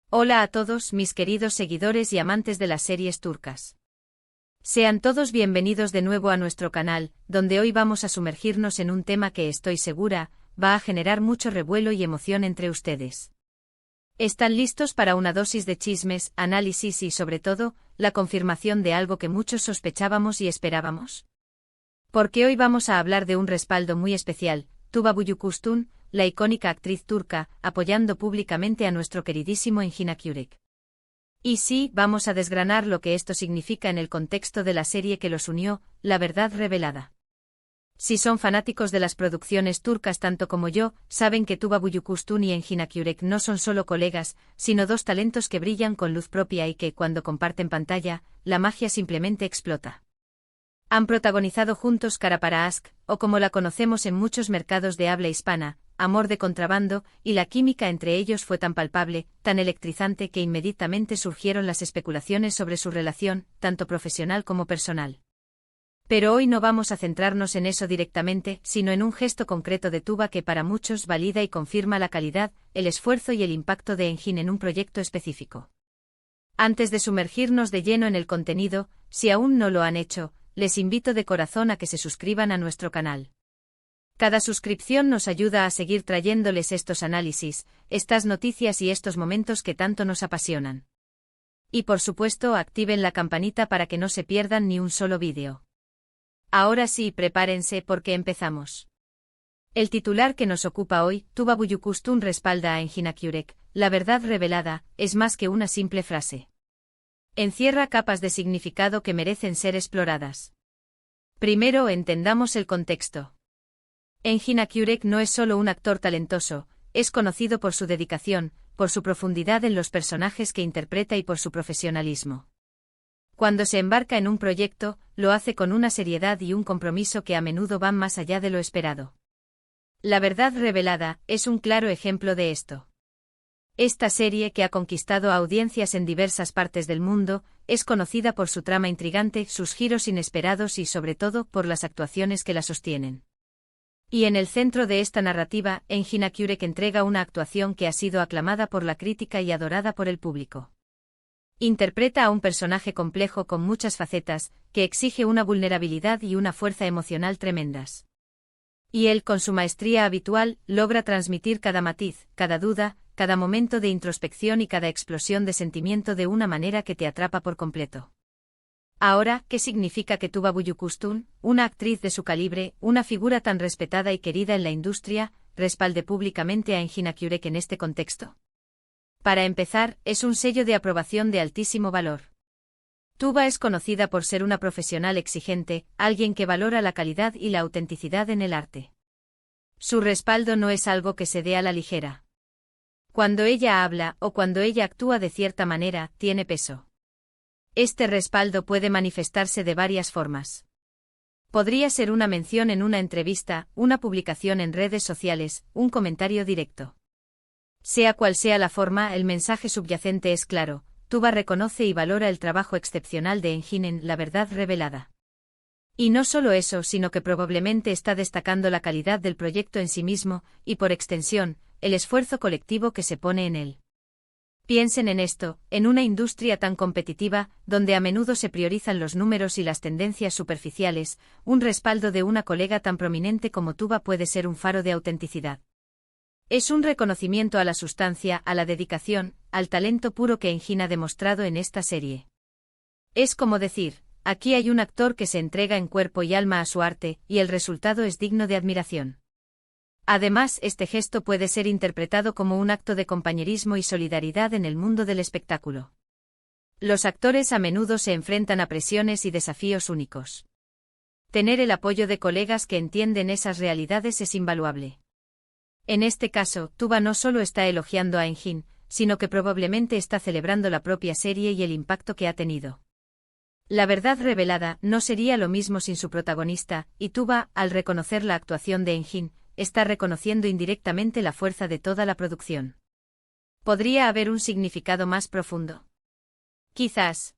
Hola a todos mis queridos seguidores y amantes de las series turcas. Sean todos bienvenidos de nuevo a nuestro canal, donde hoy vamos a sumergirnos en un tema que estoy segura, va a generar mucho revuelo y emoción entre ustedes. ¿Están listos para una dosis de chismes, análisis y sobre todo, la confirmación de algo que muchos sospechábamos y esperábamos? Porque hoy vamos a hablar de un respaldo muy especial, Tuba Büyüküstün, la icónica actriz turca, apoyando públicamente a nuestro queridísimo Engin Akyurek. Y sí, vamos a desgranar lo que esto significa en el contexto de la serie que los unió, La Verdad Revelada. Si son fanáticos de las producciones turcas tanto como yo, saben que Tuba Büyüküstün y Engin Akyurek no son solo colegas, sino dos talentos que brillan con luz propia y que, cuando comparten pantalla, la magia simplemente explota. Han protagonizado juntos Kara para Aşk, o como la conocemos en muchos mercados de habla hispana, Amor de contrabando, y la química entre ellos fue tan palpable, tan electrizante que inmediatamente surgieron las especulaciones sobre su relación, tanto profesional como personal. Pero hoy no vamos a centrarnos en eso directamente, sino en un gesto concreto de Tuba que para muchos valida y confirma la calidad, el esfuerzo y el impacto de Engin en un proyecto específico. Antes de sumergirnos de lleno en el contenido, si aún no lo han hecho, les invito de corazón a que se suscriban a nuestro canal. Cada suscripción nos ayuda a seguir trayéndoles estos análisis, estas noticias y estos momentos que tanto nos apasionan. Y por supuesto activen la campanita para que no se pierdan ni un solo vídeo. Ahora sí, prepárense porque empezamos. El titular que nos ocupa hoy, Tuba Büyüküstün respalda a Engin Akyurek, la verdad revelada, es más que una simple frase. Encierra capas de significado que merecen ser exploradas. Primero entendamos el contexto. Engin Akyurek no es solo un actor talentoso, es conocido por su dedicación, por su profundidad en los personajes que interpreta y por su profesionalismo. Cuando se embarca en un proyecto, lo hace con una seriedad y un compromiso que a menudo van más allá de lo esperado. La Verdad Revelada es un claro ejemplo de esto. Esta serie, que ha conquistado a audiencias en diversas partes del mundo, es conocida por su trama intrigante, sus giros inesperados y sobre todo por las actuaciones que la sostienen. Y en el centro de esta narrativa, Engin Akyurek entrega una actuación que ha sido aclamada por la crítica y adorada por el público. Interpreta a un personaje complejo con muchas facetas, que exige una vulnerabilidad y una fuerza emocional tremendas. Y él, con su maestría habitual, logra transmitir cada matiz, cada duda, cada momento de introspección y cada explosión de sentimiento de una manera que te atrapa por completo. Ahora, ¿qué significa que Tuba Büyüküstün, una actriz de su calibre, una figura tan respetada y querida en la industria, respalde públicamente a Engin Akyurek en este contexto? Para empezar, es un sello de aprobación de altísimo valor. Tuba es conocida por ser una profesional exigente, alguien que valora la calidad y la autenticidad en el arte. Su respaldo no es algo que se dé a la ligera. Cuando ella habla o cuando ella actúa de cierta manera, tiene peso. Este respaldo puede manifestarse de varias formas. Podría ser una mención en una entrevista, una publicación en redes sociales, un comentario directo. Sea cual sea la forma, el mensaje subyacente es claro. Tuba reconoce y valora el trabajo excepcional de Engin en La Verdad Revelada. Y no solo eso, sino que probablemente está destacando la calidad del proyecto en sí mismo, y por extensión, el esfuerzo colectivo que se pone en él. Piensen en esto, en una industria tan competitiva, donde a menudo se priorizan los números y las tendencias superficiales, un respaldo de una colega tan prominente como Tuba puede ser un faro de autenticidad. Es un reconocimiento a la sustancia, a la dedicación, al talento puro que Engin ha demostrado en esta serie. Es como decir, aquí hay un actor que se entrega en cuerpo y alma a su arte, y el resultado es digno de admiración. Además, este gesto puede ser interpretado como un acto de compañerismo y solidaridad en el mundo del espectáculo. Los actores a menudo se enfrentan a presiones y desafíos únicos. Tener el apoyo de colegas que entienden esas realidades es invaluable. En este caso, Tuba no solo está elogiando a Engin, sino que probablemente está celebrando la propia serie y el impacto que ha tenido. La Verdad Revelada no sería lo mismo sin su protagonista, y Tuba, al reconocer la actuación de Engin, está reconociendo indirectamente la fuerza de toda la producción. ¿Podría haber un significado más profundo? Quizás.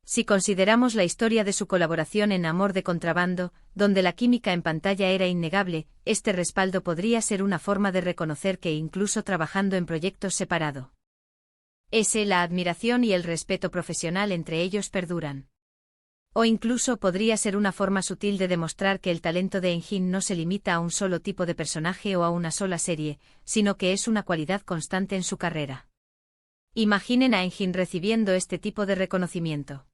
Si consideramos la historia de su colaboración en Amor de contrabando, donde la química en pantalla era innegable, este respaldo podría ser una forma de reconocer que incluso trabajando en proyectos separados, La admiración y el respeto profesional entre ellos perduran. O incluso podría ser una forma sutil de demostrar que el talento de Enjin no se limita a un solo tipo de personaje o a una sola serie, sino que es una cualidad constante en su carrera. Imaginen a Enjin recibiendo este tipo de reconocimiento.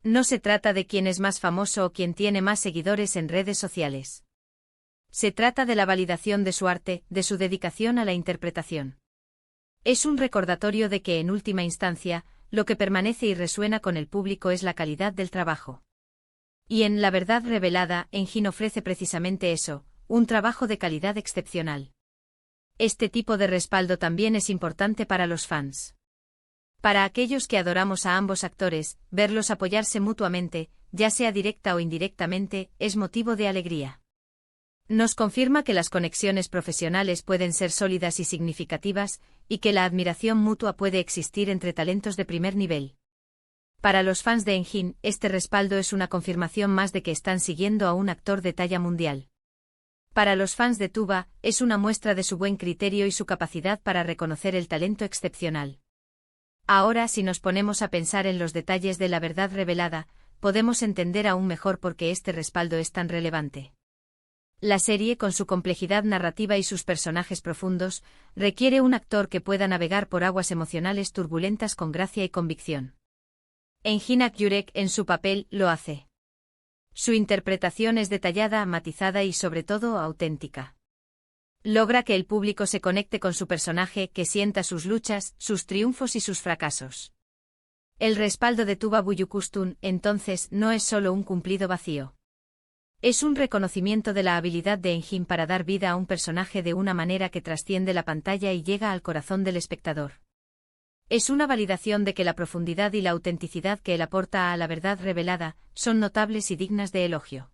No se trata de quién es más famoso o quién tiene más seguidores en redes sociales. Se trata de la validación de su arte, de su dedicación a la interpretación. Es un recordatorio de que, en última instancia, lo que permanece y resuena con el público es la calidad del trabajo. Y en La Verdad Revelada, Enjin ofrece precisamente eso, un trabajo de calidad excepcional. Este tipo de respaldo también es importante para los fans. Para aquellos que adoramos a ambos actores, verlos apoyarse mutuamente, ya sea directa o indirectamente, es motivo de alegría. Nos confirma que las conexiones profesionales pueden ser sólidas y significativas, y que la admiración mutua puede existir entre talentos de primer nivel. Para los fans de Enjin, este respaldo es una confirmación más de que están siguiendo a un actor de talla mundial. Para los fans de Tuba, es una muestra de su buen criterio y su capacidad para reconocer el talento excepcional. Ahora, si nos ponemos a pensar en los detalles de La Verdad Revelada, podemos entender aún mejor por qué este respaldo es tan relevante. La serie, con su complejidad narrativa y sus personajes profundos, requiere un actor que pueda navegar por aguas emocionales turbulentas con gracia y convicción. Enjin Akyurek, en su papel, lo hace. Su interpretación es detallada, matizada y sobre todo auténtica. Logra que el público se conecte con su personaje, que sienta sus luchas, sus triunfos y sus fracasos. El respaldo de Tuba Büyüküstün, entonces, no es solo un cumplido vacío. Es un reconocimiento de la habilidad de Enjin para dar vida a un personaje de una manera que trasciende la pantalla y llega al corazón del espectador. Es una validación de que la profundidad y la autenticidad que él aporta a La Verdad Revelada son notables y dignas de elogio.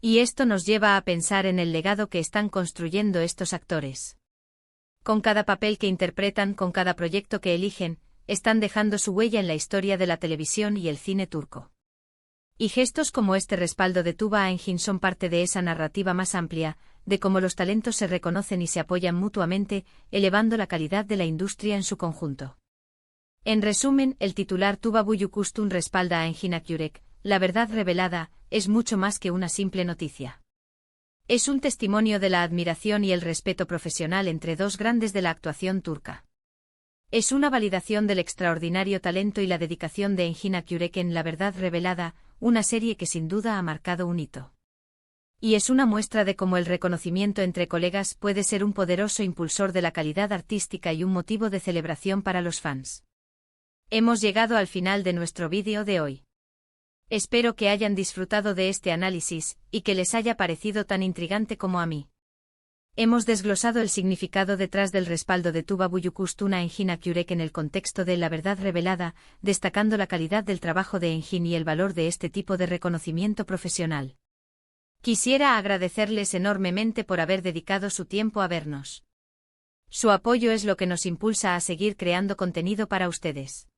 Y esto nos lleva a pensar en el legado que están construyendo estos actores. Con cada papel que interpretan, con cada proyecto que eligen, están dejando su huella en la historia de la televisión y el cine turco. Y gestos como este respaldo de Tuba Enjin son parte de esa narrativa más amplia, de cómo los talentos se reconocen y se apoyan mutuamente, elevando la calidad de la industria en su conjunto. En resumen, el titular Tuba Büyüküstün respalda a Enjin Akyurek, La Verdad Revelada, es mucho más que una simple noticia. Es un testimonio de la admiración y el respeto profesional entre dos grandes de la actuación turca. Es una validación del extraordinario talento y la dedicación de Enjin Akyurek en La Verdad Revelada, una serie que sin duda ha marcado un hito. Y es una muestra de cómo el reconocimiento entre colegas puede ser un poderoso impulsor de la calidad artística y un motivo de celebración para los fans. Hemos llegado al final de nuestro vídeo de hoy. Espero que hayan disfrutado de este análisis, y que les haya parecido tan intrigante como a mí. Hemos desglosado el significado detrás del respaldo de Tuba Büyüküstün a Enjin Akyurek en el contexto de La Verdad Revelada, destacando la calidad del trabajo de Enjin y el valor de este tipo de reconocimiento profesional. Quisiera agradecerles enormemente por haber dedicado su tiempo a vernos. Su apoyo es lo que nos impulsa a seguir creando contenido para ustedes.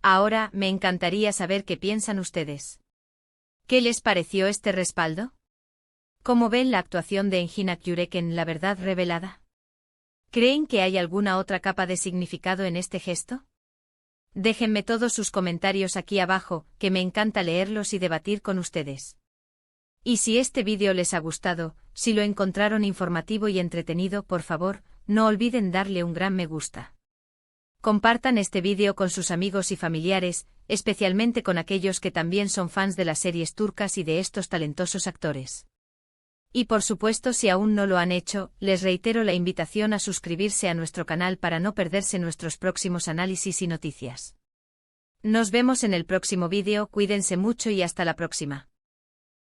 Ahora, me encantaría saber qué piensan ustedes. ¿Qué les pareció este respaldo? ¿Cómo ven la actuación de Enjin Akyurek en La Verdad Revelada? ¿Creen que hay alguna otra capa de significado en este gesto? Déjenme todos sus comentarios aquí abajo, que me encanta leerlos y debatir con ustedes. Y si este vídeo les ha gustado, si lo encontraron informativo y entretenido, por favor, no olviden darle un gran me gusta. Compartan este vídeo con sus amigos y familiares, especialmente con aquellos que también son fans de las series turcas y de estos talentosos actores. Y por supuesto, si aún no lo han hecho, les reitero la invitación a suscribirse a nuestro canal para no perderse nuestros próximos análisis y noticias. Nos vemos en el próximo vídeo, cuídense mucho y hasta la próxima.